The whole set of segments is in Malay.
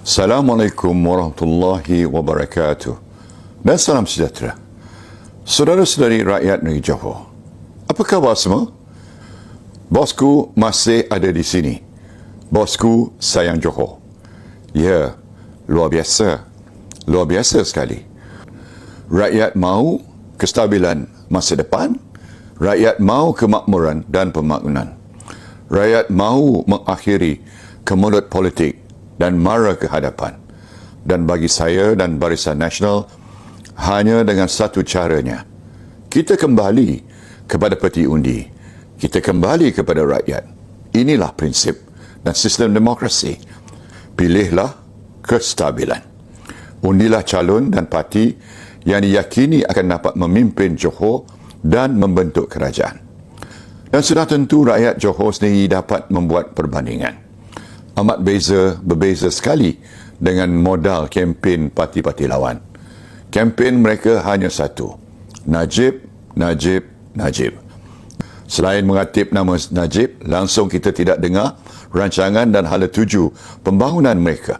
Assalamualaikum warahmatullahi wabarakatuh. Dan salam sejahtera. Saudara-saudari rakyat negeri Johor, apa khabar semua? Bosku masih ada di sini. Bosku sayang Johor. Ya, luar biasa. Luar biasa sekali. Rakyat mahu kestabilan masa depan. Rakyat mahu kemakmuran dan pembangunan. Rakyat mahu mengakhiri kemulut politik dan mara ke hadapan. Dan bagi saya dan Barisan Nasional, hanya dengan satu caranya. Kita kembali kepada peti undi. Kita kembali kepada rakyat. Inilah prinsip dan sistem demokrasi. Pilihlah kestabilan. Undilah calon dan parti yang diyakini akan dapat memimpin Johor dan membentuk kerajaan. Dan sudah tentu rakyat Johor sendiri dapat membuat perbandingan. Amat berbeza sekali dengan modal kempen parti-parti lawan. Kempen mereka hanya satu. Najib, Najib, Najib. Selain mengatip nama Najib, langsung kita tidak dengar rancangan dan hala tuju pembangunan mereka.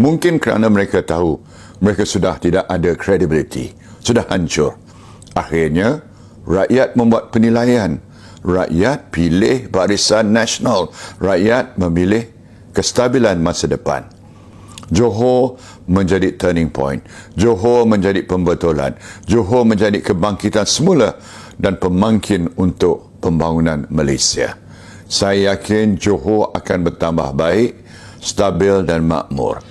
Mungkin kerana mereka tahu mereka sudah tidak ada kredibiliti, sudah hancur. Akhirnya, rakyat membuat penilaian. Rakyat pilih Barisan Nasional. Rakyat memilih kestabilan masa depan. Johor menjadi turning point. Johor menjadi pembetulan. Johor menjadi kebangkitan semula dan pemangkin untuk pembangunan Malaysia. Saya yakin Johor akan bertambah baik, stabil dan makmur.